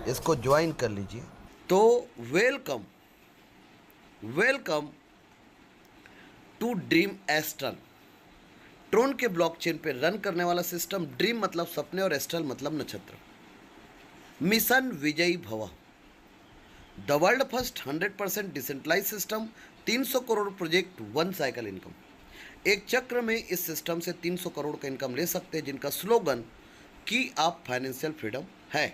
इसको ज्वाइन कर लीजिए। तो welcome, welcome to dream astral. Tron के ब्लॉकचेन पे रन करने वाला सिस्टम। ड्रीम मतलब सपने और एस्ट्रल मतलब नक्षत्र। मिशन विजयी भव, the world first 100% decentralize system. 300 crore project, one cycle income. एक चक्र में इस सिस्टम से 300 करोड़ का इनकम ले सकते हैं, जिनका स्लोगन कि आप फाइनेंशियल फ्रीडम है।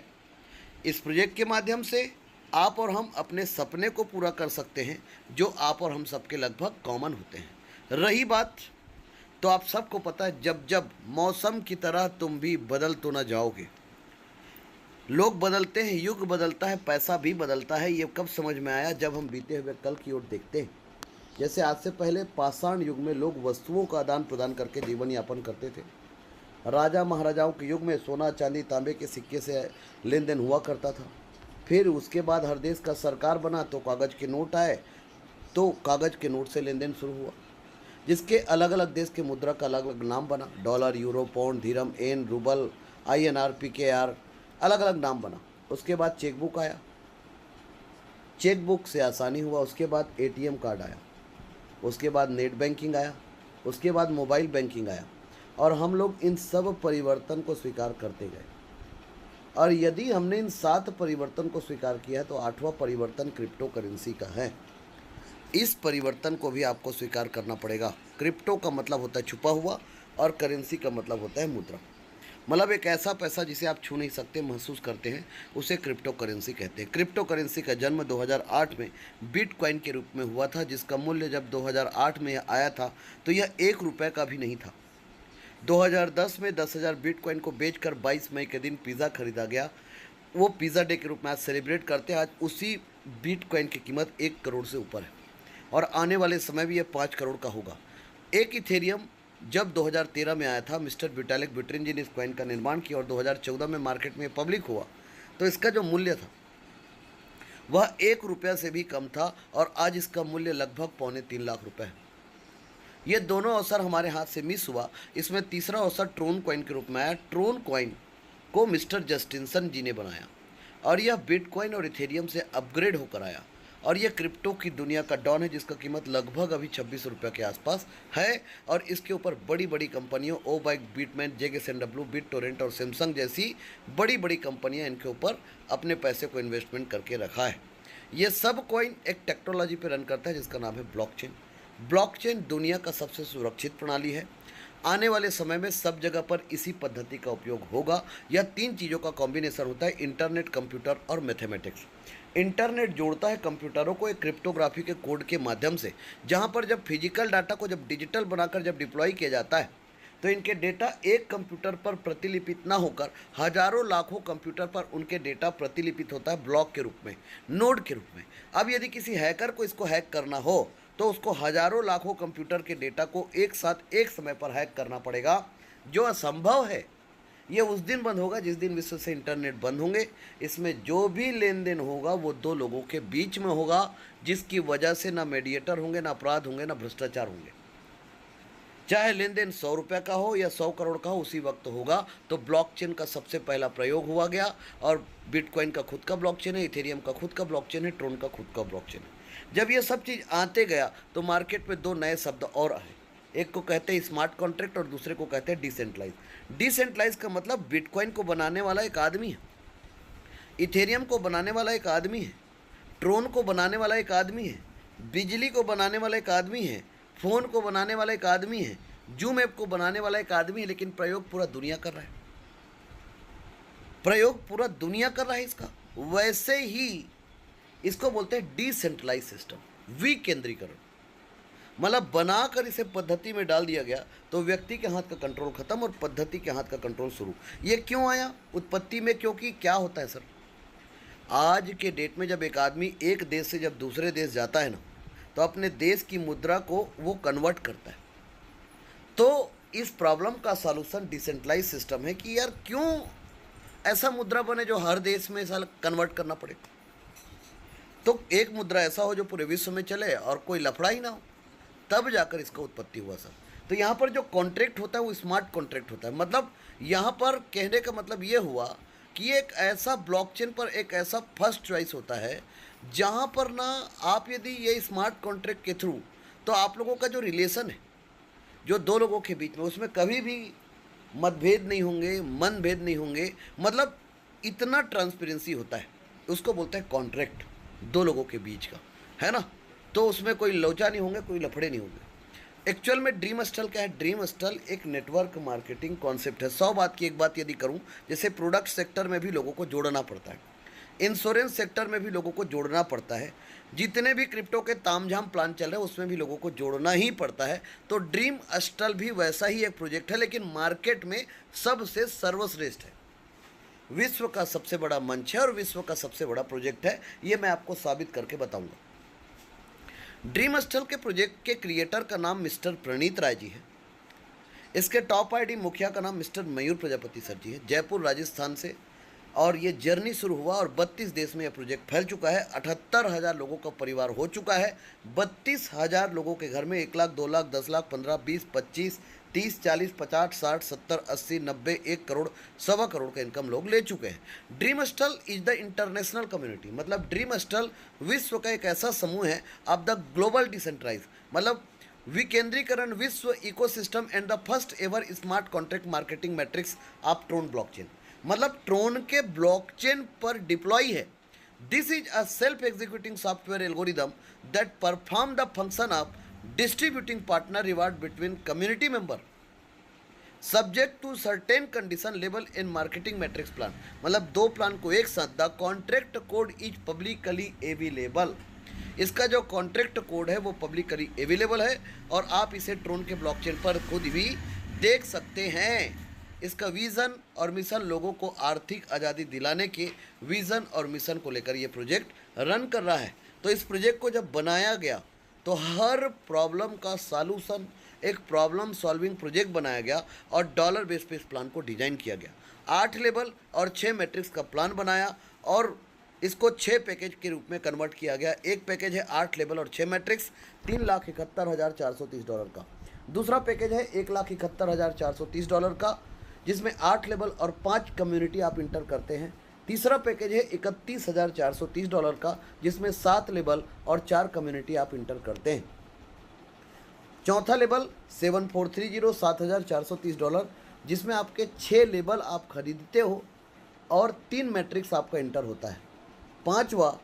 इस प्रोजेक्ट के माध्यम से आप और हम अपने सपने को पूरा कर सकते हैं, जो आप और हम सबके लगभग कॉमन होते हैं। रही बात, तो आप सबको पता है, जब जब मौसम की तरह तुम भी बदल तो ना जाओगे। लोग बदलते हैं, युग बदलता है, पैसा भी बदलता है। ये कब समझ में आया? जब हम बीते हुए कल की ओर देखते हैं। जैसे आज से पहले पाषाण युग में लोग वस्तुओं का आदान प्रदान करके जीवन यापन करते थे। राजा महाराजाओं के युग में सोना चांदी तांबे के सिक्के से लेन देन हुआ करता था। फिर उसके बाद हर देश का सरकार बना तो कागज़ के नोट आए, तो कागज़ के नोट से लेन देन शुरू हुआ, जिसके अलग अलग देश के मुद्रा का अलग अलग नाम बना। डॉलर, यूरो, पाउंड, धीरम, एन, रूबल, INR, PKR, अलग अलग नाम बना। उसके बाद चेकबुक आया, चेकबुक से आसानी हुआ। उसके बाद ATM कार्ड आया, उसके बाद नेट बैंकिंग आया, उसके बाद मोबाइल बैंकिंग आया, और हम लोग इन सब परिवर्तन को स्वीकार करते गए। और यदि हमने इन 7 परिवर्तन को स्वीकार किया है तो 8वां परिवर्तन क्रिप्टो करेंसी का है। इस परिवर्तन को भी आपको स्वीकार करना पड़ेगा। क्रिप्टो का मतलब होता है छुपा हुआ, और करेंसी का मतलब होता है मुद्रा। मतलब एक ऐसा पैसा जिसे आप छू नहीं सकते, महसूस करते हैं, उसे क्रिप्टो करेंसी कहते हैं। क्रिप्टो करेंसी का जन्म 2008 में बिटकॉइन के रूप में हुआ था, जिसका मूल्य जब 2008 में आया था तो यह 1 रुपये का भी नहीं था। 2010 में 10,000 बिटकॉइन को बेचकर 22 मई के दिन पिज़्ज़ा खरीदा गया। वो पिज़्ज़ा डे के रूप में आज सेलिब्रेट करते हैं। आज उसी बिटकॉइन की कीमत 1 करोड़ से ऊपर है, और आने वाले समय भी ये 5 करोड़ का होगा। एक इथेरियम जब 2013 में आया था, मिस्टर विटालिक बुटेरिन जी ने इस कॉइन का निर्माण किया, और 2014 में मार्केट में पब्लिक हुआ, तो इसका जो मूल्य था वह 1 रुपया से भी कम था, और आज इसका मूल्य लगभग 2.25 लाख है। ये दोनों अवसर हमारे हाथ से मिस हुआ। इसमें तीसरा अवसर ट्रोन कॉइन के रूप में आया। ट्रोन कॉइन को मिस्टर जस्टिनसन जी ने बनाया, और यह बिटकॉइन और इथेरियम से अपग्रेड होकर आया, और यह क्रिप्टो की दुनिया का डॉन है, जिसका कीमत लगभग अभी 26 रुपये के आसपास है। और इसके ऊपर बड़ी बड़ी कंपनियों, ओबाइक, बिटमैन, JKSNW, बिटटोरेंट और सैमसंग जैसी बड़ी बड़ी कंपनियां इनके ऊपर अपने पैसे को इन्वेस्टमेंट करके रखा है। ये सब कॉइन एक टेक्नोलॉजी पर रन करता है, जिसका नाम है ब्लॉकचेन। ब्लॉकचेन दुनिया का सबसे सुरक्षित प्रणाली है। आने वाले समय में सब जगह पर इसी पद्धति का उपयोग होगा। यह 3 चीज़ों का कॉम्बिनेशन होता है: इंटरनेट, कंप्यूटर और मैथमेटिक्स। इंटरनेट जोड़ता है कंप्यूटरों को एक क्रिप्टोग्राफी के कोड के माध्यम से, जहां पर जब फिजिकल डाटा को जब डिजिटल बनाकर जब डिप्लॉय किया जाता है, तो इनके डेटा एक कंप्यूटर पर प्रतिलिपित ना होकर हजारों लाखों कंप्यूटर पर उनके डेटा प्रतिलिपित होता है ब्लॉक के रूप में, नोड के रूप में। अब यदि किसी हैकर को इसको हैक करना हो तो उसको हजारों लाखों कंप्यूटर के डेटा को एक साथ एक समय पर हैक करना पड़ेगा, जो असंभव है। ये उस दिन बंद होगा जिस दिन विश्व से इंटरनेट बंद होंगे। इसमें जो भी लेन देन होगा वो 2 लोगों के बीच में होगा, जिसकी वजह से ना मीडिएटर होंगे, ना अपराध होंगे, ना भ्रष्टाचार होंगे। चाहे लेन देन 100 रुपये का हो या 100 करोड़ का हो, उसी वक्त होगा। तो ब्लॉकचेन का सबसे पहला प्रयोग हुआ गया, और बिटकॉइन का खुद का ब्लॉकचेन है, इथेरियम का खुद का ब्लॉकचेन है, ट्रोन का खुद का ब्लॉकचेन है। जब ये सब चीज़ आते गया तो मार्केट में 2 नए शब्द और आए। एक को कहते हैं स्मार्ट कॉन्ट्रैक्ट, और दूसरे को कहते हैं डिसेंट्रलाइज। डिसेंट्रलाइज का मतलब बिटकॉइन को बनाने वाला एक आदमी है, इथेरियम को बनाने वाला एक आदमी है, ट्रोन को बनाने वाला एक आदमी है, बिजली को बनाने वाला एक आदमी है, फ़ोन को बनाने वाला एक आदमी है, जूम ऐप को बनाने वाला एक आदमी है। लेकिन प्रयोग पूरा दुनिया कर रहा है, प्रयोग पूरा दुनिया कर रहा है इसका। वैसे ही इसको बोलते हैं डिसेंट्रलाइज सिस्टम, विकेंद्रीकरण। मतलब बनाकर इसे पद्धति में डाल दिया गया तो व्यक्ति के हाथ का कंट्रोल खत्म और पद्धति के हाथ का कंट्रोल शुरू। ये क्यों आया उत्पत्ति में? क्योंकि क्या होता है सर, आज के डेट में जब एक आदमी एक देश से जब दूसरे देश जाता है ना, तो अपने देश की मुद्रा को वो कन्वर्ट करता है। तो इस प्रॉब्लम का सॉल्यूशन डिसेंट्रलाइज सिस्टम है कि यार क्यों ऐसा मुद्रा बने जो हर देश में ऐसा कन्वर्ट करना पड़े। तो एक मुद्रा ऐसा हो जो पूरे विश्व में चले और कोई लफड़ा ही ना हो, तब जाकर इसका उत्पत्ति हुआ सर। तो यहाँ पर जो कॉन्ट्रैक्ट होता है वो स्मार्ट कॉन्ट्रैक्ट होता है। मतलब यहाँ पर कहने का मतलब ये हुआ कि एक ऐसा ब्लॉकचेन पर एक ऐसा फर्स्ट चॉइस होता है जहाँ पर ना आप यदि ये स्मार्ट कॉन्ट्रैक्ट के थ्रू, तो आप लोगों का जो रिलेशन है जो दो लोगों के बीच में, उसमें कभी भी मतभेद नहीं होंगे, मनभेद नहीं होंगे, मतलब इतना ट्रांसपेरेंसी होता है, उसको बोलते हैं कॉन्ट्रैक्ट दो लोगों के बीच का, है ना। तो उसमें कोई लोचा नहीं होंगे, कोई लफड़े नहीं होंगे। एक्चुअल में ड्रीम हस्टल क्या है? ड्रीम हस्टल एक नेटवर्क मार्केटिंग कॉन्सेप्ट है। 100 बात की एक बात यदि करूं, जैसे प्रोडक्ट सेक्टर में भी लोगों को जोड़ना पड़ता है, इंश्योरेंस सेक्टर में भी लोगों को जोड़ना पड़ता है, जितने भी क्रिप्टो के तामझाम प्लान चल रहे हैं उसमें भी लोगों को जोड़ना ही पड़ता है। तो ड्रीम हस्टल भी वैसा ही एक प्रोजेक्ट है, लेकिन मार्केट में सबसे सर्वश्रेष्ठ है, विश्व का सबसे बड़ा मंच है और विश्व का सबसे बड़ा प्रोजेक्ट है। ये मैं आपको साबित करके बताऊंगा। ड्रीम हस्टल के प्रोजेक्ट के क्रिएटर का नाम मिस्टर प्रणीत राय जी है। इसके टॉप आईडी मुखिया का नाम मिस्टर मयूर प्रजापति सर जी है, जयपुर राजस्थान से। और ये जर्नी शुरू हुआ और 32 देश में यह प्रोजेक्ट फैल चुका है। 78,000 लोगों का परिवार हो चुका है। 32,000 लोगों के घर में 1 लाख, 2 लाख, 10 लाख, 15, 20, 25, 30, 40, 50, 60, 70, 80, 90, 1 करोड़, 1.25 करोड़ का इनकम लोग ले चुके हैं। Dream hostel is the international community, मतलब ड्रीम हस्टल विश्व का एक ऐसा समूह है ऑफ द ग्लोबल डिसेंट्रलाइज, मतलब विकेंद्रीकरण विश्व ecosystem and the first ever smart contract marketing matrix of Tron blockchain, मतलब ट्रोन के ब्लॉकचेन पर डिप्लॉय है। This is a self executing software algorithm that perform the function of distributing partner reward between community member subject to certain condition level in marketing matrix plan, मतलब दो plan को एक साथ। The contract code is publicly available, इसका जो contract code है वो publicly available है और आप इसे ट्रोन के ब्लॉकचेन पर खुद भी देख सकते हैं। इसका विज़न और मिशन लोगों को आर्थिक आज़ादी दिलाने के विज़न और मिशन को लेकर ये प्रोजेक्ट रन कर रहा है। तो इस प्रोजेक्ट को जब बनाया गया तो हर प्रॉब्लम का सॉल्यूशन, एक प्रॉब्लम सॉल्विंग प्रोजेक्ट बनाया गया और डॉलर बेस पे इस प्लान को डिजाइन किया गया। 8 लेवल और 6 मैट्रिक्स का प्लान बनाया और इसको 6 पैकेज के रूप में कन्वर्ट किया गया। एक पैकेज है 8 लेवल और 6 मैट्रिक्स $3,71,430 का। दूसरा पैकेज है $1,71,430 का, जिसमें 8 लेवल और 5 कम्युनिटी आप इंटर करते हैं। तीसरा पैकेज है $31,430 का, जिसमें 7 लेवल और 4 कम्युनिटी आप इंटर करते हैं। चौथा लेवल 7430 $7,430, जिसमें आपके 6 लेवल आप खरीदते हो और 3 मैट्रिक्स आपका इंटर होता है। पांचवा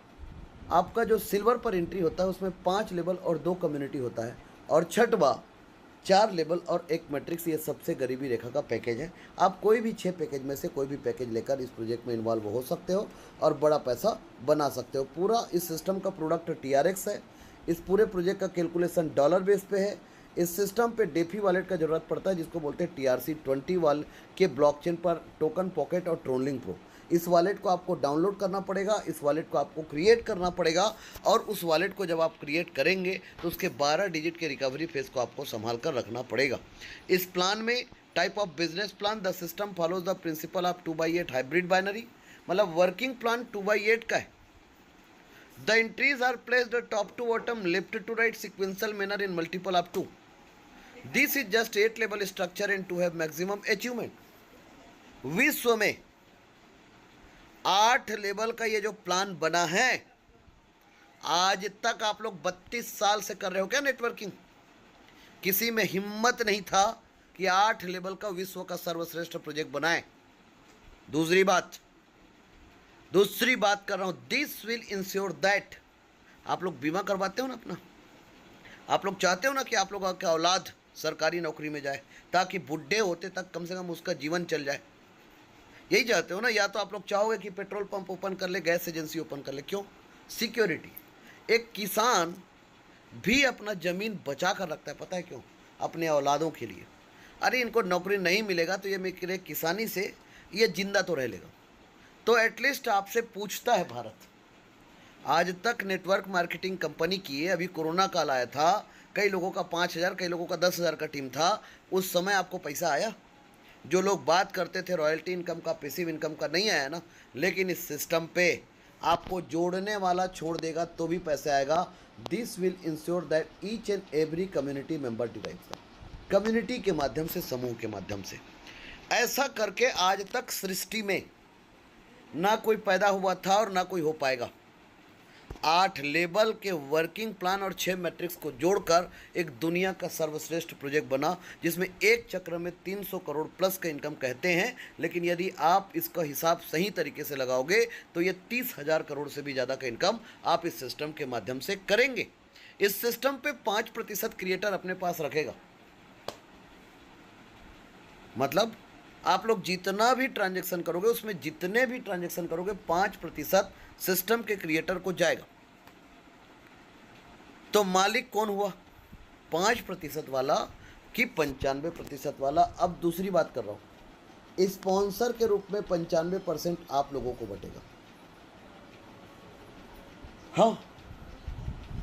आपका जो सिल्वर पर एंट्री होता है उसमें 5 लेवल और 2 कम्युनिटी होता है। और छठवा 4 लेवल और 1 मैट्रिक्स, ये सबसे गरीबी रेखा का पैकेज है। आप कोई भी 6 पैकेज में से कोई भी पैकेज लेकर इस प्रोजेक्ट में इन्वॉल्व हो सकते हो और बड़ा पैसा बना सकते हो। पूरा इस सिस्टम का प्रोडक्ट TRX है। इस पूरे प्रोजेक्ट का कैलकुलेशन डॉलर बेस पे है। इस सिस्टम पे डेफी वॉलेट का ज़रूरत पड़ता है, जिसको बोलते हैं TRC20 वाल के ब्लॉकचेन पर टोकन पॉकेट और ट्रोनलिंग प्रो। इस वॉलेट को आपको डाउनलोड करना पड़ेगा, इस वॉलेट को आपको क्रिएट करना पड़ेगा और उस वॉलेट को जब आप क्रिएट करेंगे तो उसके 12 डिजिट के रिकवरी फेस को आपको संभाल कर रखना पड़ेगा। इस प्लान में type of business plan, the system follows the principle of 2/8 hybrid binary, मतलब वर्किंग प्लान 2/8 का है। The entries are placed top to bottom, left to right, sequential manner in multiple of 2। This is just 8 level structure and to have maximum achievement. विश्व में 8 level का ये जो plan बना है, आज तक आप लोग 32 साल से कर रहे हो क्या नेटवर्किंग? किसी में हिम्मत नहीं था कि 8 लेवल का विश्व का सर्वश्रेष्ठ प्रोजेक्ट बनाए। दूसरी बात कर रहा हूं, दिस विल इंश्योर दैट, आप लोग बीमा करवाते हो ना अपना, आप लोग चाहते हो ना कि आप लोगों का औलाद सरकारी नौकरी में जाए ताकि बुढ़े होते तक कम से कम उसका जीवन चल जाए। यही चाहते हो ना? या तो आप लोग चाहोगे कि पेट्रोल पंप ओपन कर ले, गैस एजेंसी ओपन कर ले। क्यों? सिक्योरिटी। एक किसान भी अपना ज़मीन बचा कर रखता है, पता है क्यों? अपने औलादों के लिए। अरे इनको नौकरी नहीं मिलेगा तो ये मेरे किसानी से ये जिंदा तो रह लेगा। तो एटलीस्ट आपसे पूछता है भारत। आज तक नेटवर्क मार्केटिंग कंपनी की है, अभी कोरोना काल आया था, कई लोगों का 5,000, कई लोगों का 10,000 का टीम था। उस समय आपको पैसा आया? जो लोग बात करते थे रॉयल्टी इनकम का, पैसिव इनकम का, नहीं आया ना। लेकिन इस सिस्टम पे आपको जोड़ने वाला छोड़ देगा तो भी पैसे आएगा। This will ensure that each and every community member derives, community के माध्यम से, समूह के माध्यम से। ऐसा करके आज तक सृष्टि में ना कोई पैदा हुआ था और ना कोई हो पाएगा। 8 लेबल के वर्किंग प्लान और 6 मैट्रिक्स को जोड़कर एक दुनिया का सर्वश्रेष्ठ प्रोजेक्ट बना, जिसमें एक चक्र में 300 करोड़ प्लस का इनकम कहते हैं, लेकिन यदि आप इसका हिसाब सही तरीके से लगाओगे तो ये 30,000 करोड़ से भी ज़्यादा का इनकम आप इस सिस्टम के माध्यम से करेंगे। इस सिस्टम पे 5% क्रिएटर अपने पास रखेगा। मतलब आप लोग जितना भी ट्रांजैक्शन करोगे, उसमें जितने भी ट्रांजैक्शन करोगे 5% सिस्टम के क्रिएटर को जाएगा। तो मालिक कौन हुआ? 5% वाला कि 95% वाला? अब दूसरी बात कर रहा हूं, स्पॉन्सर के रूप में 95% आप लोगों को बटेगा। हाँ,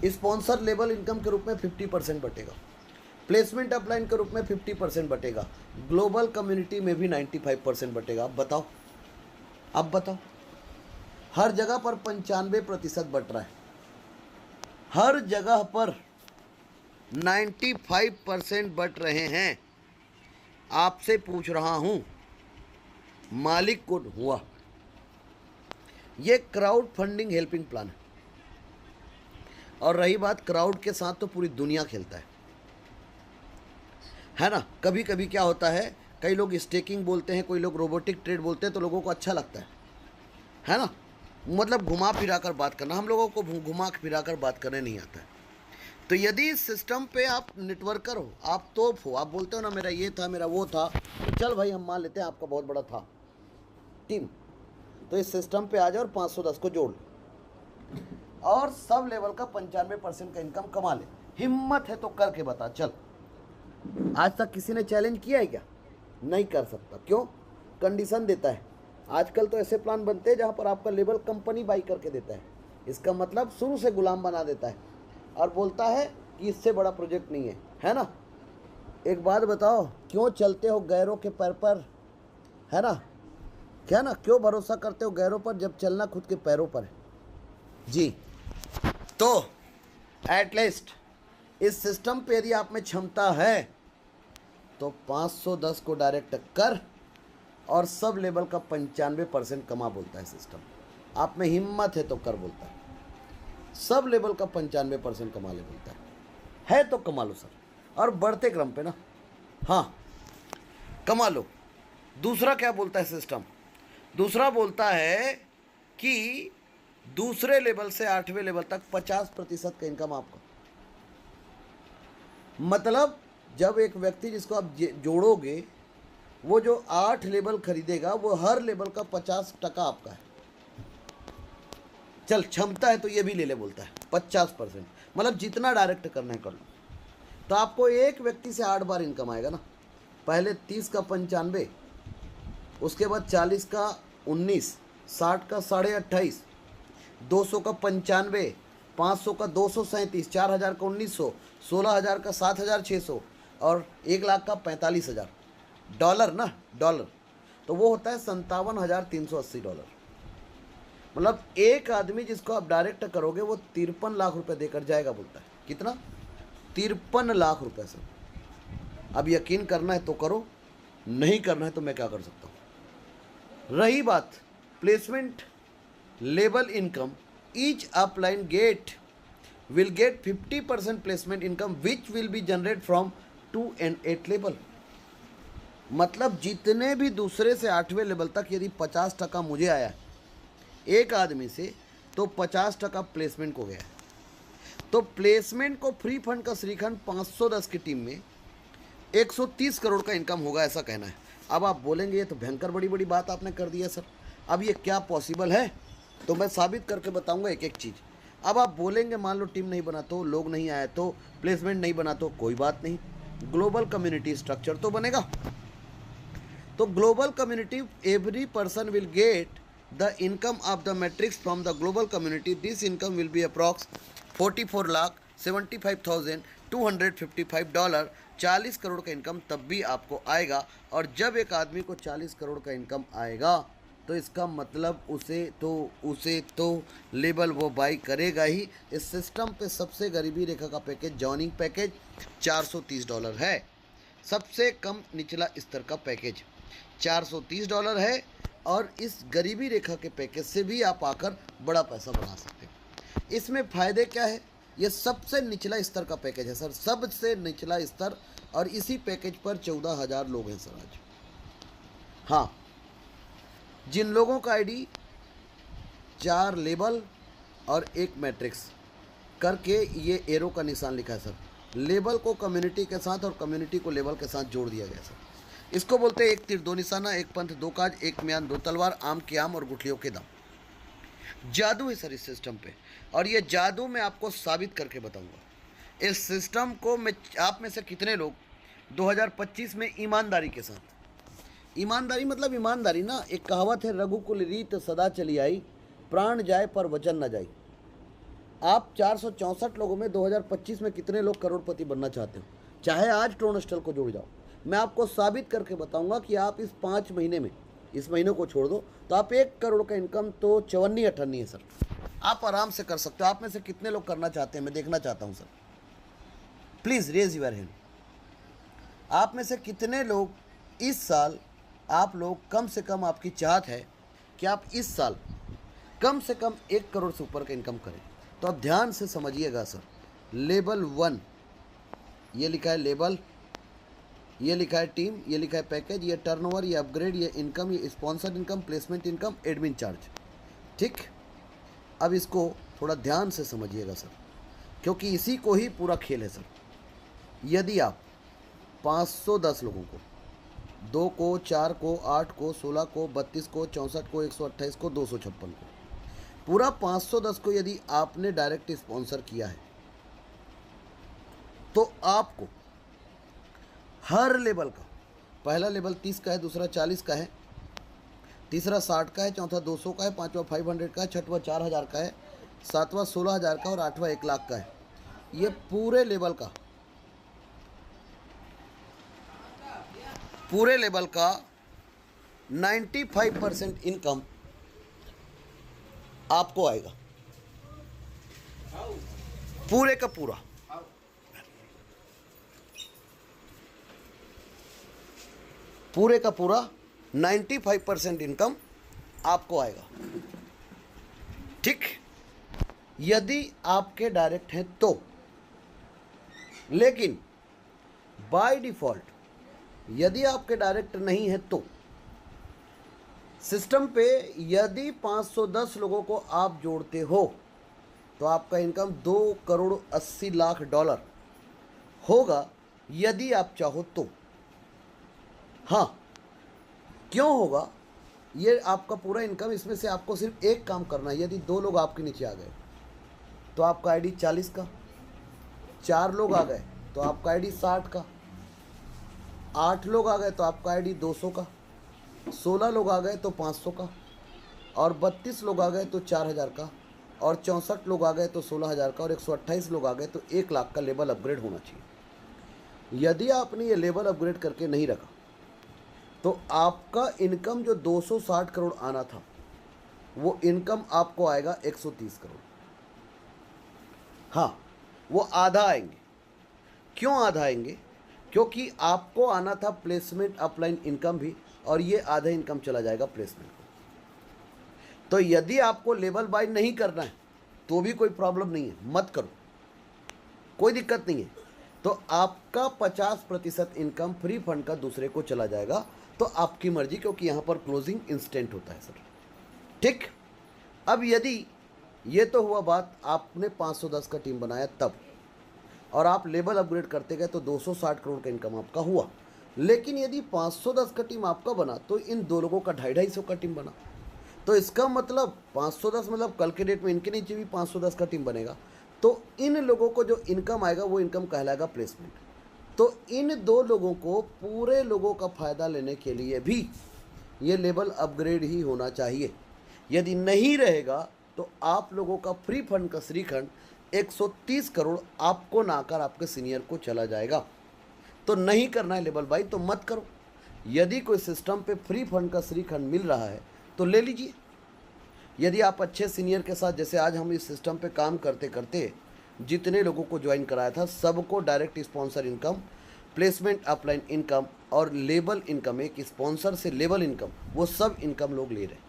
स्पॉन्सर लेवल इनकम के रूप में 50% बटेगा, प्लेसमेंट अपलाइन के रूप में 50% बटेगा, ग्लोबल कम्युनिटी में भी 95% बटेगा। अब बताओ, हर जगह पर 95% बट रहा है, हर जगह पर 95% बट रहे हैं। आपसे पूछ रहा हूं, मालिक कौन हुआ? ये क्राउड फंडिंग हेल्पिंग प्लान है। और रही बात क्राउड के साथ, तो पूरी दुनिया खेलता है ना। कभी कभी क्या होता है, कई लोग स्टेकिंग बोलते हैं, कोई लोग रोबोटिक ट्रेड बोलते हैं, तो लोगों को अच्छा लगता है ना। मतलब घुमा फिरा कर बात करना, हम लोगों को घुमा फिरा कर बात करने नहीं आता है। तो यदि इस सिस्टम पे आप नेटवर्कर हो, आप तोप हो, आप बोलते हो ना मेरा ये था, मेरा वो था, तो चल भाई हम मान लेते हैं आपका बहुत बड़ा था टीम, तो इस सिस्टम पे आ जाओ और 510 को जोड़ और सब लेवल का 95% का इनकम कमा ले। हिम्मत है तो करके बता। चल, आज तक किसी ने चैलेंज किया है क्या? नहीं कर सकता। क्यों? कंडीशन देता है। आजकल तो ऐसे प्लान बनते हैं जहां पर आपका लेवल कंपनी बाई करके देता है। इसका मतलब शुरू से गुलाम बना देता है और बोलता है कि इससे बड़ा प्रोजेक्ट नहीं है ना। एक बात बताओ, क्यों चलते हो गैरों के पैर पर, है ना? क्या ना, क्यों भरोसा करते हो गैरों पर जब चलना खुद के पैरों पर है? जी, तो एटलीस्ट इस सिस्टम पे यदि आप में क्षमता है तो 510 को डायरेक्ट कर और सब लेवल का 95% कमा बोलता है सिस्टम। आप में हिम्मत है तो कर बोलता है। सब लेवल का 95% कमा ले बोलता है तो कमा लो सर, और बढ़ते क्रम पे ना, हाँ कमा लो। दूसरा क्या बोलता है सिस्टम? दूसरा बोलता है कि दूसरे लेवल से 8वें लेवल तक 50% का इनकम आपका। मतलब जब एक व्यक्ति जिसको आप जोड़ोगे, वो जो 8 लेवल खरीदेगा, वो हर लेवल का 50% आपका है। चल, क्षमता है तो ये भी ले ले बोलता है 50%। मतलब जितना डायरेक्ट करना है कर लो। तो आपको एक व्यक्ति से 8 बार इनकम आएगा ना। पहले 30 का 95, उसके बाद 40 का 19, 60 का 28.5, 200 का 95, 500 का 237, 4000 का 1900, 16000 का 7600 और 1 लाख का 45,000 डॉलर ना, डॉलर। तो वो होता है $57,380। मतलब एक आदमी जिसको आप डायरेक्ट करोगे वो 53 लाख रुपए देकर जाएगा बोलता है। कितना? 53 लाख रुपए से। अब यकीन करना है तो करो, नहीं करना है तो मैं क्या कर सकता हूँ। रही बात placement level income, each upline will get 50% placement income which will be generated from 2 and 8 level. मतलब जितने भी दूसरे से 8वें लेवल तक यदि 50% मुझे आया एक आदमी से, तो 50% प्लेसमेंट को गया। तो प्लेसमेंट को फ्री फंड का श्रीखंड 510 की टीम में 130 करोड़ का इनकम होगा, ऐसा कहना है। अब आप बोलेंगे ये तो भयंकर बड़ी बड़ी बात आपने कर दी है सर, अब ये क्या पॉसिबल है? तो मैं साबित करके बताऊंगा एक एक चीज़। अब आप बोलेंगे मान लो टीम नहीं बना तो, लोग नहीं आए तो, प्लेसमेंट नहीं बना तो, कोई बात नहीं, ग्लोबल कम्युनिटी स्ट्रक्चर तो बनेगा। तो global community, every person will get the income of the matrix from the global community. This income will be approx $44,75,255। 40 crore का इनकम तब भी आपको आएगा। और जब एक आदमी को 40 करोड़ का इनकम आएगा तो इसका मतलब उसे तो लेबल वो बाई करेगा ही। इस सिस्टम पे सबसे गरीबी रेखा का पैकेज, जॉइनिंग पैकेज $430 है। सबसे कम निचला स्तर का पैकेज $430 है। और इस गरीबी रेखा के पैकेज से भी आप आकर बड़ा पैसा बना सकते हैं। इसमें फ़ायदे क्या है? ये सबसे निचला स्तर का पैकेज है सर, सबसे निचला स्तर, और इसी पैकेज पर 14,000 लोग हैं सर आज। हाँ, जिन लोगों का आईडी 4 लेबल और 1 मैट्रिक्स करके ये एरो का निशान लिखा है सर, लेबल को कम्युनिटी के साथ और कम्युनिटी को लेबल के साथ जोड़ दिया गया सर। इसको बोलते हैं एक तीर दो निशाना, एक पंथ दो काज, एक म्यान दो तलवार, आम के आम और गुठलियों के दम। जादू है सर इस सिस्टम पे, और ये जादू मैं आपको साबित करके बताऊंगा। इस सिस्टम को मैं, आप में से कितने लोग 2025 में ईमानदारी के साथ, ईमानदारी मतलब ईमानदारी ना, एक कहावत है, रघुकुल रीत सदा चली आई, प्राण जाए पर वचन न जाए। आप 464 लोगों में 2025 में कितने लोग करोड़पति बनना चाहते हो? चाहे आज ट्रोनस्टल को जुड़ जाओ, मैं आपको साबित करके बताऊंगा कि आप इस 5 महीने में, इस महीने को छोड़ दो तो आप 1 करोड़ का इनकम तो 54-58 है सर, आप आराम से कर सकते हो। आप में से कितने लोग करना चाहते हैं, मैं देखना चाहता हूं sir, please raise your hand. आप में से कितने लोग इस साल, आप लोग कम से कम, आपकी चाहत है कि आप इस साल कम से कम 1 करोड़ से ऊपर का इनकम करें? तो आप ध्यान से समझिएगा सर। लेवल 1 ये लिखा है लेबल, ये लिखा है टीम, ये लिखा है पैकेज, ये टर्नओवर, ये अपग्रेड, ये इनकम, ये sponsored income, placement income, admin charge. ठीक, अब इसको थोड़ा ध्यान से समझिएगा सर, क्योंकि इसी को ही पूरा खेल है सर। यदि आप 510 लोगों को, 2 को, 4 को, 8 को, 16 को, 32 को, 64 को, 128 को, 256 को, पूरा 510 को यदि आपने डायरेक्ट स्पॉन्सर किया है तो आपको हर लेवल का, पहला लेवल 30 का है, दूसरा 40 का है, तीसरा 60 का है, चौथा 200 का है, पांचवा 500 का है, छठवां 4,000 का है, सातवां 16,000 का और आठवां 1 लाख का है। ये पूरे लेवल का 95% इनकम आपको आएगा, पूरे का पूरा। पूरे का पूरा 95% इनकम आपको आएगा। ठीक, यदि आपके डायरेक्ट हैं तो। लेकिन बाय डिफ़ॉल्ट यदि आपके डायरेक्ट नहीं है तो सिस्टम पे यदि 510 लोगों को आप जोड़ते हो तो आपका इनकम 2 करोड़ 80 लाख डॉलर होगा, यदि आप चाहो तो। हाँ, क्यों होगा? ये आपका पूरा इनकम, इसमें से आपको सिर्फ एक काम करना है। यदि 2 लोग आपके नीचे आ गए तो आपका आईडी 40 का, 4 लोग आ गए तो आपका आईडी 60 का, 8 लोग आ गए तो आपका आईडी 200 का, 16 लोग आ गए तो 500 का, और 32 लोग आ गए तो 4,000 का, और 64 लोग आ गए तो 16,000 का, और 128 लोग आ गए तो 1 लाख का लेवल अपग्रेड होना चाहिए। यदि आपने ये लेवल अपग्रेड करके नहीं रखा तो आपका इनकम जो 260 करोड़ आना था वो इनकम आपको आएगा 130 करोड़। हाँ, वो आधा आएंगे। क्यों आधा आएंगे? क्योंकि आपको आना था प्लेसमेंट अपलाइन इनकम भी, और ये आधा इनकम चला जाएगा प्लेसमेंट को। तो यदि आपको लेवल बाय नहीं करना है तो भी कोई प्रॉब्लम नहीं है, मत करो, कोई दिक्कत नहीं है। तो आपका 50% इनकम फ्री फंड का दूसरे को चला जाएगा, तो आपकी मर्जी, क्योंकि यहाँ पर क्लोजिंग इंस्टेंट होता है सर। ठीक, अब यदि ये तो हुआ बात, आपने 510 का टीम बनाया तब, और आप लेवल अपग्रेड करते गए तो 260 करोड़ का इनकम आपका हुआ। लेकिन यदि 510 का टीम आपका बना तो इन 2 लोगों का 250 का टीम बना, तो इसका मतलब 510 मतलब कल के डेट में इनके नीचे भी 510 का टीम बनेगा, तो इन लोगों को जो इनकम आएगा वो इनकम कहलाएगा प्लेसमेंट। तो इन 2 लोगों को, पूरे लोगों का फ़ायदा लेने के लिए भी ये लेवल अपग्रेड ही होना चाहिए। यदि नहीं रहेगा तो आप लोगों का फ्री फंड का श्रीखंड 130 करोड़ आपको ना कर आपके सीनियर को चला जाएगा। तो नहीं करना है लेवल बाय तो मत करो। यदि कोई सिस्टम पे फ्री फंड का श्रीखंड मिल रहा है तो ले लीजिए। यदि आप अच्छे सीनियर के साथ, जैसे आज हम इस सिस्टम पे काम करते करते जितने लोगों को ज्वाइन कराया था सबको direct sponsor income, placement upline income और लेबल इनकम, एक स्पॉन्सर से लेबल इनकम, वो सब इनकम लोग ले रहे हैं।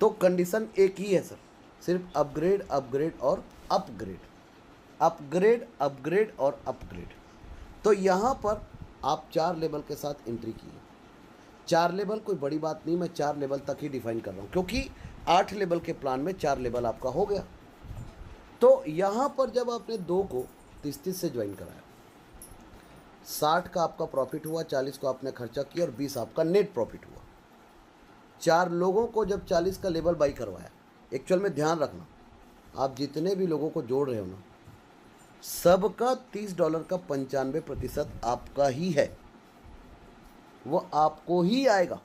तो कंडीशन एक ही है सर, सिर्फ अपग्रेड, अपग्रेड और अपग्रेड, अपग्रेड, अपग्रेड और अपग्रेड। तो यहाँ पर आप 4 लेवल के साथ एंट्री की है। 4 लेवल कोई बड़ी बात नहीं, मैं 4 लेवल तक ही डिफाइन कर रहा हूँ, क्योंकि 8 लेवल के प्लान में 4 लेवल आपका हो गया। तो यहाँ पर जब आपने 2 को 30-30 से ज्वाइन कराया, 60 का आपका प्रॉफिट हुआ, 40 को आपने खर्चा किया और 20 आपका नेट प्रॉफिट हुआ। 4 लोगों को जब 40 का लेवल बाई करवाया, एक्चुअल में ध्यान रखना, आप जितने भी लोगों को जोड़ रहे हो ना, सबका $30 का 95% आपका ही है, वो आपको ही आएगा,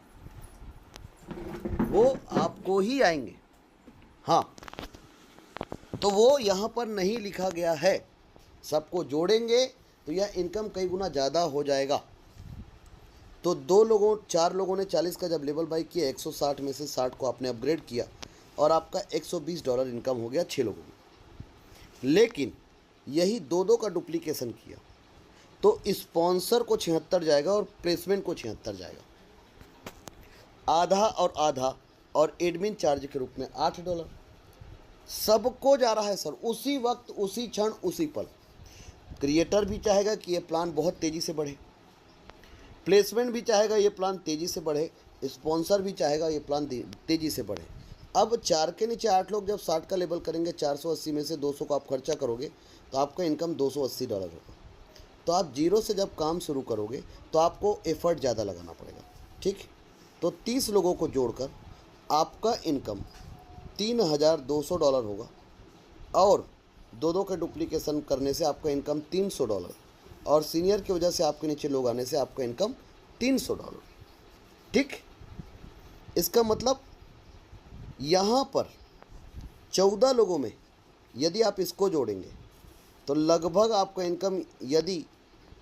वो आपको ही आएंगे। हाँ, तो वो यहाँ पर नहीं लिखा गया है। सबको जोड़ेंगे तो यह इनकम कई गुना ज़्यादा हो जाएगा। तो 4 लोगों ने 40 का जब लेवल बाई किया, 160 में से 60 को आपने अपग्रेड किया और आपका $120 इनकम हो गया 6 लोगों में। लेकिन यही 2 का डुप्लीकेशन किया तो स्पॉन्सर को 76 जाएगा और प्लेसमेंट को 76 जाएगा, आधा और आधा, और एडमिन चार्ज के रूप में $8 सबको जा रहा है सर, उसी वक्त, उसी क्षण, उसी पल। क्रिएटर भी चाहेगा कि ये प्लान बहुत तेज़ी से बढ़े, प्लेसमेंट भी चाहेगा ये प्लान तेज़ी से बढ़े, स्पॉन्सर भी चाहेगा ये प्लान तेज़ी से बढ़े। अब 4 के नीचे 8 लोग जब 60 का लेवल करेंगे, 480 में से 200 को आप खर्चा करोगे तो आपका इनकम $280 होगा। तो आप जीरो से जब काम शुरू करोगे तो आपको एफर्ट ज़्यादा लगाना पड़ेगा, ठीक। तो 30 लोगों को जोड़कर आपका इनकम $3,200 होगा और 2 के डुप्लीकेशन करने से आपका इनकम $300 और सीनियर की वजह से आपके नीचे लोग आने से आपका इनकम $300, ठीक। इसका मतलब यहाँ पर 14 लोगों में यदि आप इसको जोड़ेंगे तो लगभग आपका इनकम, यदि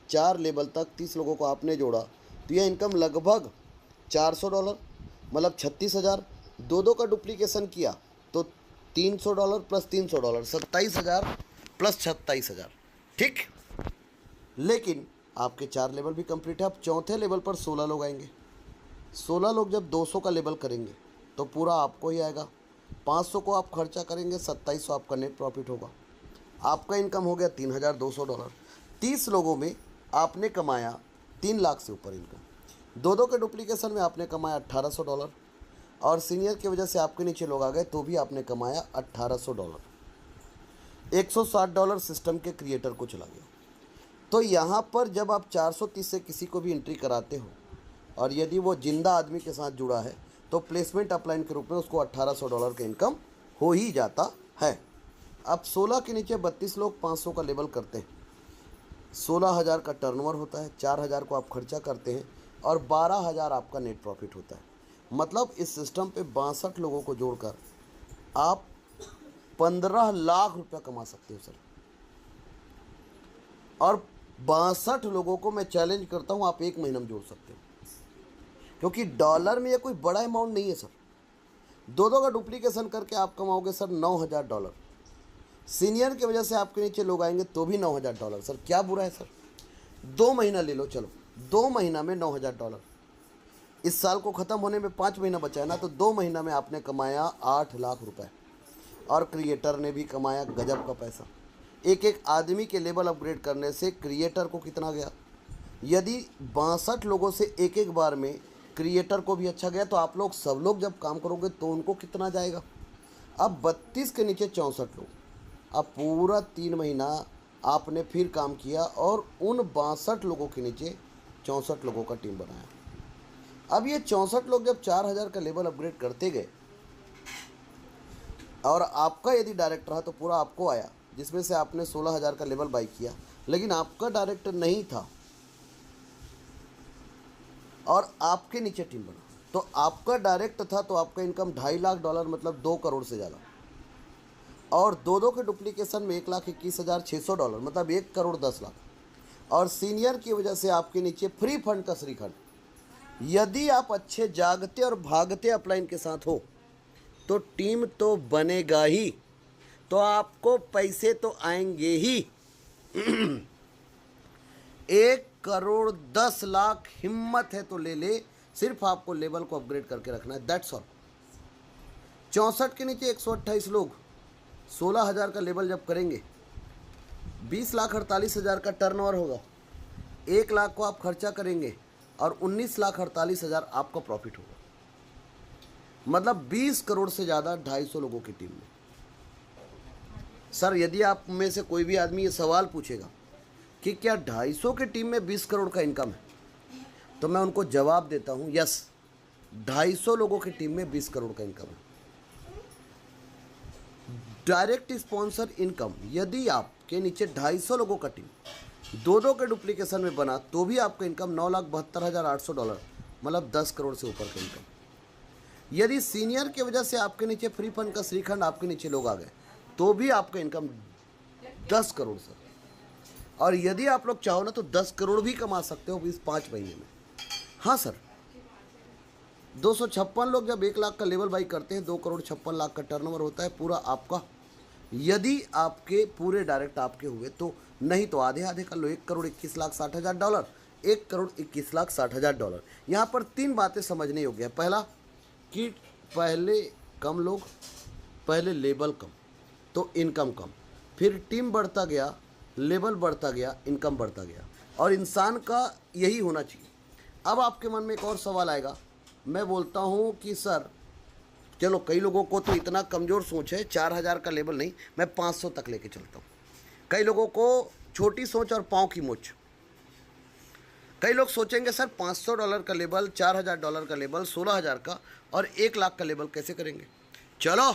4 लेवल तक 30 लोगों को आपने जोड़ा तो यह इनकम लगभग $400, मतलब 36,000। 2 का डुप्लीकेशन किया तो $300 प्लस $300, 27,000 प्लस 27,000, ठीक। लेकिन आपके 4 लेवल भी कंप्लीट है। अब चौथे लेवल पर 16 लोग आएंगे। 16 लोग जब 200 का लेवल करेंगे तो पूरा आपको ही आएगा। 500 को आप खर्चा करेंगे, 2700 आपका नेट प्रॉफिट होगा। आपका इनकम हो गया $3,200। 30 लोगों में आपने कमाया 3 लाख से ऊपर इनकम। 2 के डुप्लीकेशन में आपने कमाया $1,800 और सीनियर की वजह से आपके नीचे लोग आ गए तो भी आपने कमाया $1,800। $160 सिस्टम के क्रिएटर को चला गया। तो यहाँ पर जब आप 430 से किसी को भी एंट्री कराते हो और यदि वो जिंदा आदमी के साथ जुड़ा है तो प्लेसमेंट अपलाइन के रूप में उसको $1,800 का इनकम हो ही जाता है। अब 16 के नीचे 32 लोग 500 का लेवल करते हैं, 16,000 का टर्नओवर होता है, 4,000 को आप खर्चा करते हैं और 12,000 आपका नेट प्रॉफिट होता है। मतलब इस सिस्टम पे 62 लोगों को जोड़कर आप 15 लाख रुपया कमा सकते हो सर। और 62 लोगों को मैं चैलेंज करता हूँ, आप 1 महीना में जोड़ सकते हो, क्योंकि डॉलर में ये कोई बड़ा अमाउंट नहीं है सर। 2 का डुप्लीकेशन करके आप कमाओगे सर $9,000। सीनियर की वजह से आपके नीचे लोग आएंगे तो भी $9,000। सर क्या बुरा है सर? 2 महीना ले लो, चलो 2 महीना में $9,000। इस साल को ख़त्म होने में 5 महीना बचा है ना, तो 2 महीना में आपने कमाया 8 लाख रुपए और क्रिएटर ने भी कमाया गजब का पैसा। एक एक आदमी के लेवल अपग्रेड करने से क्रिएटर को कितना गया? यदि 62 लोगों से एक एक बार में क्रिएटर को भी अच्छा गया तो आप लोग सब लोग जब काम करोगे तो उनको कितना जाएगा? अब 32 के नीचे 64 लोग, अब पूरा 3 महीना आपने फिर काम किया और उन 62 लोगों के नीचे 64 लोगों का टीम बनाया। अब ये 64 लोग जब 4,000 का लेवल अपग्रेड करते गए और आपका यदि डायरेक्ट रहा तो पूरा आपको आया, जिसमें से आपने 16,000 का लेवल बाई किया, लेकिन आपका डायरेक्टर नहीं था और आपके नीचे टीम बना, तो आपका डायरेक्ट था तो आपका इनकम $2.5 लाख, मतलब 2 करोड़ से ज़्यादा। और 2 के डुप्लीकेशन में $1,21,600, मतलब 1 करोड़ 10 लाख। और सीनियर की वजह से आपके नीचे फ्री फंड का श्रीखंड। यदि आप अच्छे जागते और भागते अपलाइन के साथ हो तो टीम तो बनेगा ही, तो आपको पैसे तो आएंगे ही। 1 करोड़ 10 लाख, हिम्मत है तो ले ले, सिर्फ आपको लेवल को अपग्रेड करके रखना है, दैट्स ऑल। 64 के नीचे 128 लोग 16,000 का लेवल जब करेंगे, 20,48,000 का टर्नओवर होगा, 1 लाख को आप खर्चा करेंगे और 19,48,000 आपका प्रॉफिट होगा। मतलब 20 करोड़ से ज़्यादा 250 लोगों की टीम में। सर यदि आप में से कोई भी आदमी ये सवाल पूछेगा कि क्या 250 की टीम में 20 करोड़ का इनकम है, तो मैं उनको जवाब देता हूँ यस, 250 लोगों की टीम में 20 करोड़ का इनकम है। डायरेक्ट स्पॉन्सर इनकम यदि आपके नीचे 250 लोगों का टीम दो के डुप्लीकेशन में बना तो भी आपका इनकम $9,72,800, मतलब 10 करोड़ से ऊपर का इनकम। यदि सीनियर की वजह से आपके नीचे फ्री फंड का श्रीखंड आपके नीचे लोग आ गए तो भी आपका इनकम 10 करोड़ सर। और यदि आप लोग चाहो ना तो 10 करोड़ भी कमा सकते हो इस 5 महीने में। हाँ सर, 256 लोग जब 1 लाख का लेवल बाई करते हैं 2 करोड़ 56 लाख का टर्नओवर होता है पूरा आपका। यदि आपके पूरे डायरेक्ट आपके हुए तो, नहीं तो आधे आधे कर लो, $1,21,60,000, $1,21,60,000। यहाँ पर 3 बातें समझने योग्य है। पहला कि पहले कम लोग, पहले लेवल कम तो इनकम कम, फिर टीम बढ़ता गया, लेवल बढ़ता गया, इनकम बढ़ता गया, और इंसान का यही होना चाहिए। अब आपके मन में एक और सवाल आएगा, मैं बोलता हूँ कि सर चलो कई लोगों को तो इतना कमज़ोर सोच है, 4,000 का लेवल नहीं, मैं 500 तक लेके चलता हूँ। कई लोगों को छोटी सोच और पाँव की मोच। कई लोग सोचेंगे सर $500 का लेवल, $4,000 का लेवल, 16,000 का और 1 लाख का लेवल कैसे करेंगे। चलो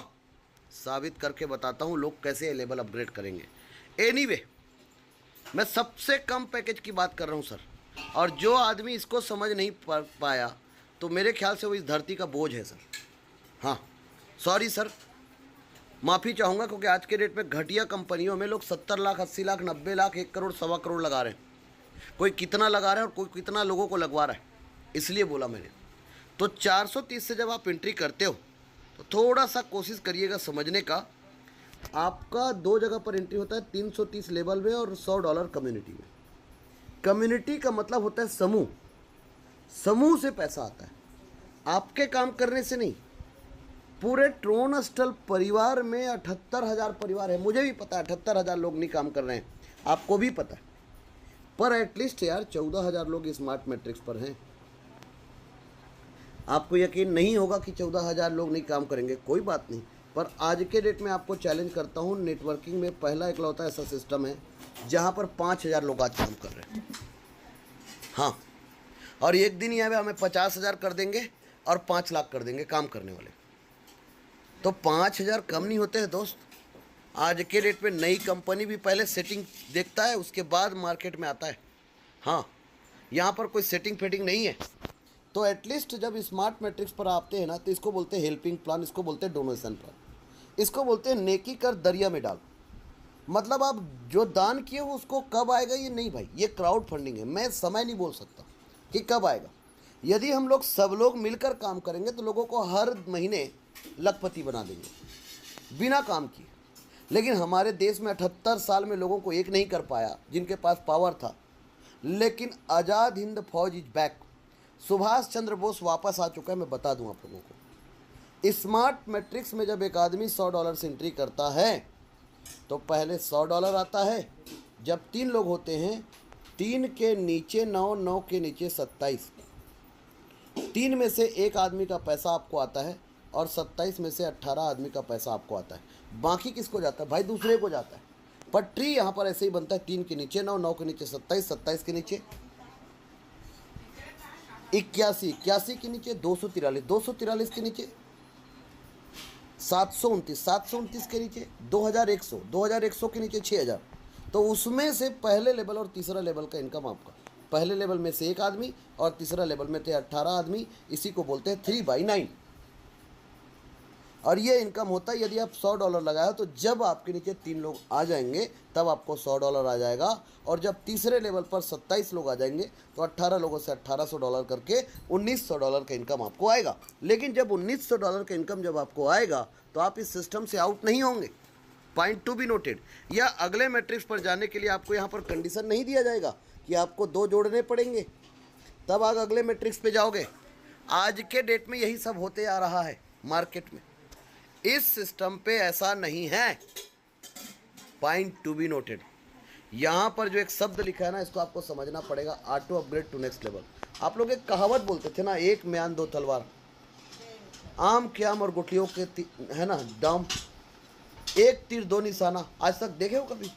साबित करके बताता हूँ लोग कैसे ये लेवल अपग्रेड करेंगे। एनीवे, मैं सबसे कम पैकेज की बात कर रहा हूँ सर, और जो आदमी इसको समझ नहीं पाया तो मेरे ख्याल से वो इस धरती का बोझ है सर। हाँ सॉरी सर, माफ़ी चाहूँगा, क्योंकि आज के डेट में घटिया कंपनियों में लोग 70 लाख, 80 लाख, 90 लाख, 1 करोड़, 1.25 करोड़ लगा रहे हैं। कोई कितना लगा रहा है और कोई कितना लोगों को लगवा रहा है, इसलिए बोला मैंने। तो 430 से जब आप एंट्री करते हो तो थोड़ा सा कोशिश करिएगा समझने का। आपका 2 जगह पर एंट्री होता है, 330 लेवल में और $100 कम्युनिटी में। कम्युनिटी का मतलब होता है समूह, समूह से पैसा आता है, आपके काम करने से नहीं। पूरे ट्रोन स्टल परिवार में 78,000 परिवार है, मुझे भी पता है 78,000 लोग नहीं काम कर रहे हैं, आपको भी पता है, पर एटलीस्ट यार 14,000 लोग स्मार्ट मैट्रिक्स पर हैं। आपको यकीन नहीं होगा कि 14,000 लोग नहीं काम करेंगे, कोई बात नहीं, पर आज के डेट में आपको चैलेंज करता हूँ, नेटवर्किंग में पहला इकलौता ऐसा सिस्टम है जहाँ पर 5,000 लोग आज काम कर रहे हैं। हाँ, और एक दिन यहाँ पे हमें 50,000 कर देंगे और 5 लाख कर देंगे काम करने वाले, तो 5,000 कम नहीं होते हैं दोस्त। आज के डेट में नई कंपनी भी पहले सेटिंग देखता है, उसके बाद मार्केट में आता है। हाँ, यहाँ पर कोई सेटिंग फेटिंग नहीं है। तो एटलीस्ट जब स्मार्ट मैट्रिक्स पर आते हैं ना, तो इसको बोलते हैं हेल्पिंग प्लान, इसको बोलते हैं डोनेशन प्लान, इसको बोलते हैं नेकी कर दरिया में डाल। मतलब आप जो दान किए हो उसको कब आएगा ये नहीं भाई, ये क्राउड फंडिंग है, मैं समय नहीं बोल सकता कि कब आएगा। यदि हम लोग सब लोग मिलकर काम करेंगे तो लोगों को हर महीने लखपति बना देंगे बिना काम किए। लेकिन हमारे देश में 78 साल में लोगों को एक नहीं कर पाया जिनके पास पावर था। लेकिन आज़ाद हिंद फौज इज बैक, सुभाष चंद्र बोस वापस आ चुका है। मैं बता दूं आप लोगों को, स्मार्ट मैट्रिक्स में जब एक आदमी $100 से एंट्री करता है तो पहले $100 आता है। जब 3 लोग होते हैं, 3 के नीचे 9, 9 के नीचे 27, 3 में से 1 आदमी का पैसा आपको आता है और 27 में से 18 आदमी का पैसा आपको आता है। बाकी किसको जाता है भाई? दूसरे को जाता है। पर ट्री यहाँ पर ऐसे ही बनता है, 3 के नीचे 9, 9 के नीचे 27, 27 के नीचे 81, 81 के नीचे 243, 243 के नीचे 729, 729 के नीचे 2100, 2100 के नीचे 6000। तो उसमें से पहले लेवल और तीसरा लेवल का इनकम आपका, पहले लेवल में से 1 आदमी और तीसरा लेवल में थे 18 आदमी, इसी को बोलते हैं 3/9। और ये इनकम होता है यदि आप $100 लगाए तो जब आपके नीचे 3 लोग आ जाएंगे तब आपको $100 आ जाएगा। और जब तीसरे लेवल पर 27 लोग आ जाएंगे तो 18 लोगों से $1800 करके $1900 का इनकम आपको आएगा। लेकिन जब $1900 का इनकम जब आपको आएगा तो आप इस सिस्टम से आउट नहीं होंगे। Point to be noted. या अगले मैट्रिक्स पर जाने के लिए आपको यहाँ पर कंडीशन नहीं दिया जाएगा कि आपको 2 जोड़ने पड़ेंगे, तब आप अगले मैट्रिक्स पे जाओगे। आज के डेट में यही सब होते आ रहा है मार्केट में। इस सिस्टम पे ऐसा नहीं है। Point to be noted. यहाँ पर जो एक शब्द लिखा है ना, इसको आपको समझना पड़ेगा, auto upgrade to next level. आप लोग एक कहावत बोलते थे ना, एक म्यान दो तलवार, आम के आम और गुठलियों के है ना दाम, एक तीर दो निशाना। आज तक देखे हो कभी?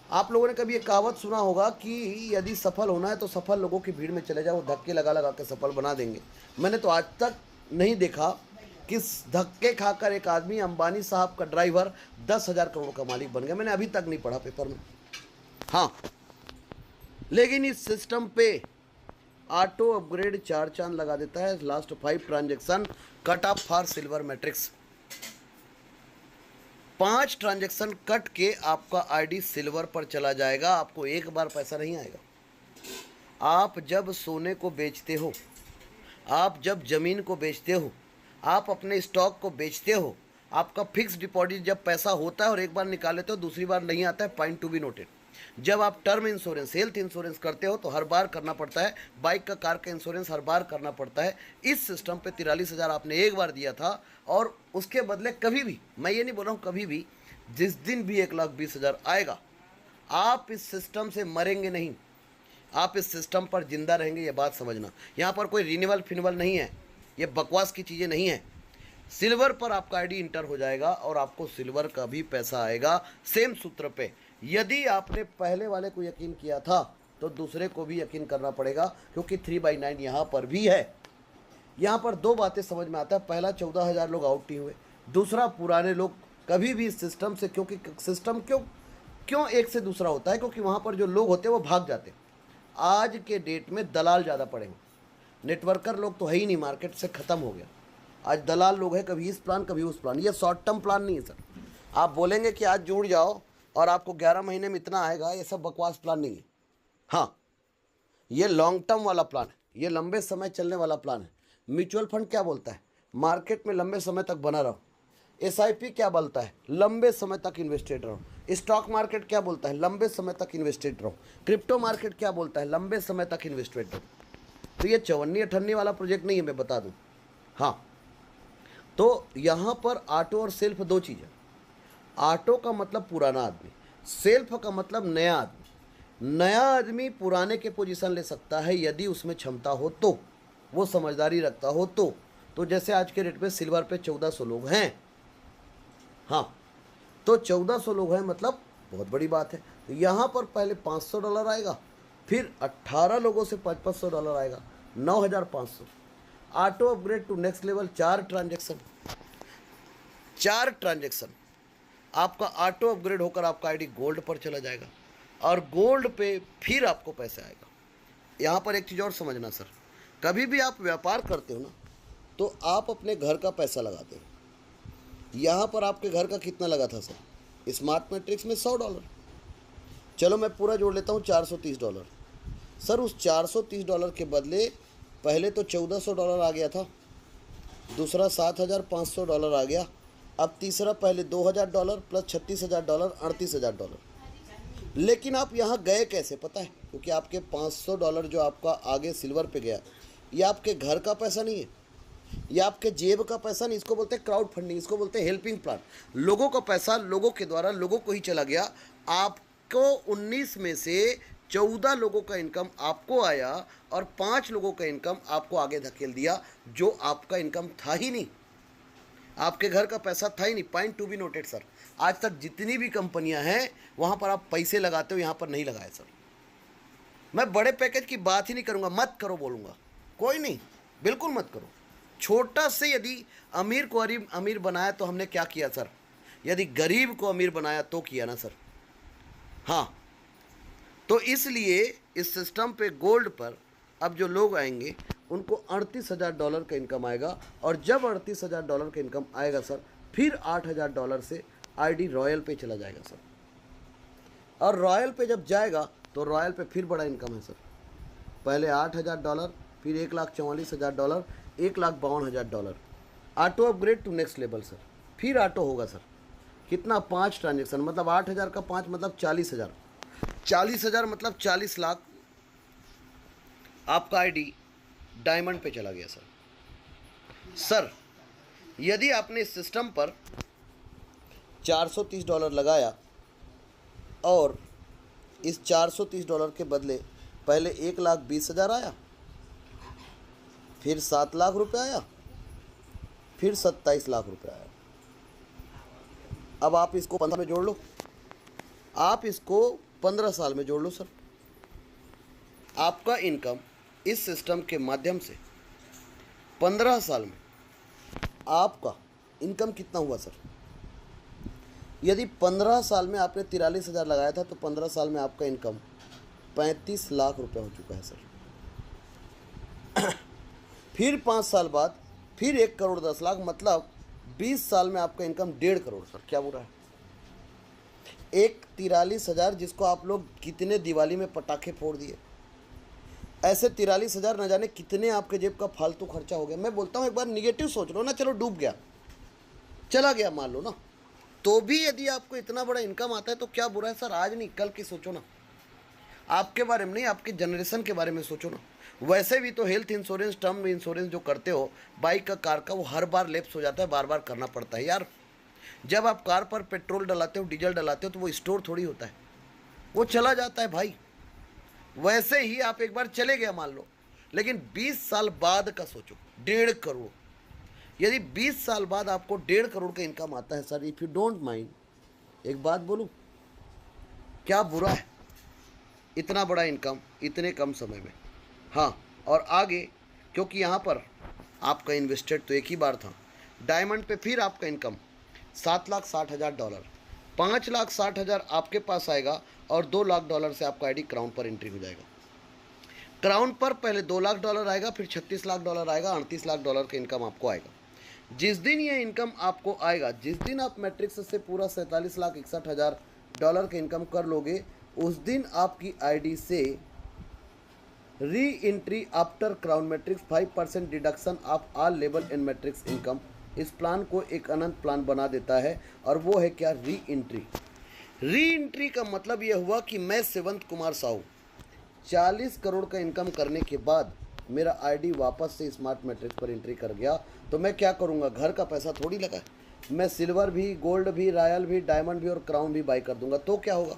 आप लोगों ने कभी एक कहावत सुना होगा कि यदि सफल होना है तो सफल लोगों की भीड़ में चले जाओ, धक्के लगा लगा के सफल बना देंगे। मैंने तो आज तक नहीं देखा कि धक्के खाकर एक आदमी अंबानी साहब का ड्राइवर 10,000 करोड़ का मालिक बन गया। मैंने अभी तक नहीं पढ़ा पेपर में। हाँ, लेकिन इस सिस्टम पे ऑटो अपग्रेड 4 चांद लगा देता है। Last 5 transaction cut off for silver matrix. 5 transaction cut के आपका आईडी सिल्वर पर चला जाएगा। आपको एक बार पैसा नहीं आएगा। आप जब सोने को बेचते हो, आप जब जमीन को बेचते हो, आप अपने स्टॉक को बेचते हो, आपका फिक्स डिपॉजिट जब पैसा होता है और एक बार निकाल लेते हो, दूसरी बार नहीं आता है। Point to be noted. जब आप टर्म इंश्योरेंस, हेल्थ इंश्योरेंस करते हो तो हर बार करना पड़ता है। बाइक का, कार का इंश्योरेंस हर बार करना पड़ता है। इस सिस्टम पे 43,000 आपने एक बार दिया था और उसके बदले कभी भी, मैं ये नहीं बोल रहा हूँ कभी भी, जिस दिन भी 1,20,000 आएगा, आप इस सिस्टम से मरेंगे नहीं। आप इस सिस्टम पर जिंदा रहेंगे, ये बात समझना। यहाँ पर कोई रिन्यूअल फिन्यूअल नहीं है, ये बकवास की चीज़ें नहीं हैं। सिल्वर पर आपका आईडी इंटर हो जाएगा और आपको सिल्वर का भी पैसा आएगा सेम सूत्र पे। यदि आपने पहले वाले को यकीन किया था तो दूसरे को भी यकीन करना पड़ेगा, क्योंकि 3/9 यहाँ पर भी है। यहाँ पर 2 बातें समझ में आता है। पहला, 14,000 लोग आउट नहीं हुए। दूसरा, पुराने लोग कभी भी इस सिस्टम से, क्योंकि सिस्टम क्यों एक से दूसरा होता है, क्योंकि वहाँ पर जो लोग होते हैं वो भाग जाते हैं। आज के डेट में दलाल ज़्यादा पड़े हैं। नेटवर्कर लोग तो है ही नहीं, मार्केट से ख़त्म हो गया। आज दलाल लोग हैं, कभी इस प्लान कभी उस प्लान। ये शॉर्ट टर्म प्लान नहीं है सर। आप बोलेंगे कि आज जुड़ जाओ और आपको 11 महीने में इतना आएगा, ये सब बकवास प्लान नहीं है। हाँ, ये लॉन्ग टर्म वाला प्लान है, ये लंबे समय चलने वाला प्लान है। म्यूचुअल फंड क्या बोलता है? मार्केट में लंबे समय तक बना रहो। SIP क्या बोलता है? लंबे समय तक इन्वेस्टेड रहो। स्टॉक मार्केट क्या बोलता है? लंबे समय तक इन्वेस्टेड रहो। क्रिप्टो मार्केट क्या बोलता है? लंबे समय तक इन्वेस्टेड रहो। तो ये 54-58 वाला प्रोजेक्ट नहीं है, मैं बता दूं। हाँ, तो यहाँ पर ऑटो और सेल्फ 2 चीज़ें। ऑटो का मतलब पुराना आदमी, सेल्फ का मतलब नया आदमी। नया आदमी पुराने के पोजीशन ले सकता है यदि उसमें क्षमता हो तो, वो समझदारी रखता हो तो जैसे आज के रेट पे सिल्वर पे 1400 लोग हैं। हाँ, तो 1400 लोग हैं, मतलब बहुत बड़ी बात है। तो यहाँ पर पहले $500 आएगा, फिर 18 लोगों से $500 आएगा, 9,500। Auto upgrade to next level, 4 transaction आपका ऑटो अपग्रेड होकर आपका आईडी गोल्ड पर चला जाएगा और गोल्ड पे फिर आपको पैसे आएगा। यहाँ पर एक चीज़ और समझना सर, कभी भी आप व्यापार करते हो ना, तो आप अपने घर का पैसा लगाते हो। यहाँ पर आपके घर का कितना लगा था सर? स्मार्ट मैट्रिक्स में $100। चलो मैं पूरा जोड़ लेता हूँ, $430। सर उस $430 के बदले पहले तो $1,400 आ गया था, दूसरा $7,500 आ गया, अब तीसरा पहले $2,000 प्लस $36,000, $38,000। लेकिन आप यहाँ गए कैसे पता है? क्योंकि आपके $500 जो आपका आगे सिल्वर पे गया, ये आपके घर का पैसा नहीं है, ये आपके जेब का पैसा नहीं। इसको बोलते हैं क्राउड फंडिंग, इसको बोलते हैं हेल्पिंग प्लान। लोगों का पैसा लोगों के द्वारा लोगों को ही चला गया। आपको 19 में से 14 लोगों का इनकम आपको आया और 5 लोगों का इनकम आपको आगे धकेल दिया, जो आपका इनकम था ही नहीं, आपके घर का पैसा था ही नहीं। Point to be noted sir. आज तक जितनी भी कंपनियां हैं वहां पर आप पैसे लगाते हो, यहां पर नहीं लगाए सर। मैं बड़े पैकेज की बात ही नहीं करूंगा, मत करो बोलूंगा, कोई नहीं, बिल्कुल मत करो। छोटा से यदि अमीर को अमीर बनाया तो हमने क्या किया सर? यदि गरीब को अमीर बनाया तो किया ना सर। हाँ, तो इसलिए इस सिस्टम पे गोल्ड पर अब जो लोग आएंगे उनको $38,000 का इनकम आएगा, और जब $38,000 का इनकम आएगा सर, फिर $8,000 से आईडी रॉयल पे चला जाएगा सर। और रॉयल पे जब जाएगा तो रॉयल पे फिर बड़ा इनकम है सर। पहले $8,000, फिर $1,44,000, $1,52,000। Auto upgrade to next level sir, फिर ऑटो होगा सर। कितना? 5 ट्रांजेक्शन, मतलब 8,000 का 5 मतलब 40,000। 40,000 मतलब 40 लाख आपका आईडी डायमंड पे चला गया सर। सर यदि आपने इस सिस्टम पर $430 लगाया और इस $430 के बदले पहले 1,20,000 आया, फिर 7 लाख रुपए आया, फिर 27 लाख रुपए आया। अब आप इसको 15 में जोड़ लो, आप इसको 15 साल में जोड़ लो सर। आपका इनकम इस सिस्टम के माध्यम से 15 साल में आपका इनकम कितना हुआ सर? यदि 15 साल में आपने 43,000 लगाया था तो 15 साल में आपका इनकम 35 लाख रुपए हो चुका है सर। फिर 5 साल बाद फिर 1,10,00,000, मतलब 20 साल में आपका इनकम 1.5 करोड़ सर। क्या बुरा है? एक 43,000 जिसको आप लोग कितने दिवाली में पटाखे फोड़ दिए, ऐसे 43,000 न जाने कितने आपके जेब का फालतू खर्चा हो गया। मैं बोलता हूँ एक बार निगेटिव सोच लो ना, चलो डूब गया, चला गया मान लो ना, तो भी यदि आपको इतना बड़ा इनकम आता है तो क्या बुरा है सर? आज नहीं कल की सोचो ना, आपके बारे में नहीं, आपके जनरेशन के बारे में सोचो ना। वैसे भी तो हेल्थ इंश्योरेंस, टर्म इंश्योरेंस जो करते हो बाइक का, कार का, वो हर बार लैप्स हो जाता है, बार बार करना पड़ता है यार। जब आप कार पर पेट्रोल डलाते हो, डीजल डलाते हो, तो वो स्टोर थोड़ी होता है, वो चला जाता है भाई। वैसे ही आप एक बार चले गया मान लो, लेकिन 20 साल बाद का सोचो, 1.5 करोड़। यदि 20 साल बाद आपको 1.5 करोड़ का इनकम आता है sir, if you don't mind, एक बात बोलूं, क्या बुरा है इतना बड़ा इनकम इतने कम समय में? हाँ, और आगे क्योंकि यहाँ पर आपका इन्वेस्टेड तो एक ही बार था, डायमंड पे फिर आपका इनकम $7,60,000, $5,60,000 आपके पास आएगा और $2,00,000 से आपका आईडी क्राउन पर एंट्री हो जाएगा। क्राउन पर पहले $2,00,000 आएगा, फिर $36,00,000 आएगा, $38,00,000 का इनकम आपको आएगा। जिस दिन ये इनकम आपको आएगा, जिस दिन आप मैट्रिक्स से पूरा $47,61,000 का इनकम कर लोगे, उस दिन आपकी आईडी से re entry after crown matrix 5% deduction of all level and matrix income, इस प्लान को एक अनंत प्लान बना देता है। और वो है क्या? Re entry. री एंट्री का मतलब यह हुआ कि मैं सेवंत कुमार साहू 40 करोड़ का इनकम करने के बाद मेरा आईडी वापस से स्मार्ट मैट्रिक्स पर एंट्री कर गया, तो मैं क्या करूंगा? घर का पैसा थोड़ी लगा है, मैं सिल्वर भी, गोल्ड भी, रॉयल भी, डायमंड भी और क्राउन भी बाई कर दूंगा। तो क्या होगा?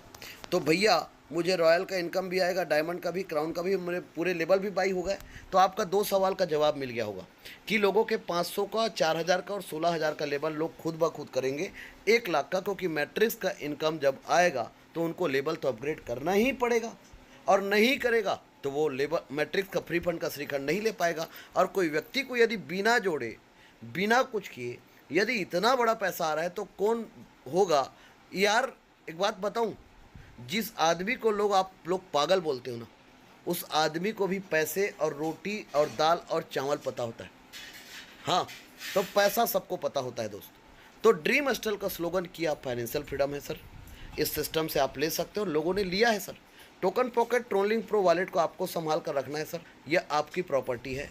तो भैया मुझे रॉयल का इनकम भी आएगा, डायमंड का भी, क्राउन का भी, मेरे पूरे लेवल भी बाई हो गए। तो आपका 2 सवाल का जवाब मिल गया होगा कि लोगों के 500 का, 4,000 का और 16,000 का लेवल लोग खुद ब खुद करेंगे 1 लाख का, क्योंकि मैट्रिक्स का इनकम जब आएगा तो उनको लेवल तो अपग्रेड करना ही पड़ेगा, और नहीं करेगा तो वो लेवल मैट्रिक्स का फ्री फंड का श्रीखंड नहीं ले पाएगा। और कोई व्यक्ति को यदि बिना जोड़े, बिना कुछ किए यदि इतना बड़ा पैसा आ रहा है तो कौन होगा यार? एक बात बताऊं, जिस आदमी को आप लोग पागल बोलते हो ना, उस आदमी को भी पैसे और रोटी और दाल और चावल पता होता है। हाँ, तो पैसा सबको पता होता है दोस्त। तो ड्रीम हॉस्टल का स्लोगन किया फाइनेंशियल फ्रीडम है सर, इस सिस्टम से आप ले सकते हो। लोगों ने लिया है sir. Token pocket trolling pro wallet को आपको संभाल कर रखना है सर, यह आपकी प्रॉपर्टी है।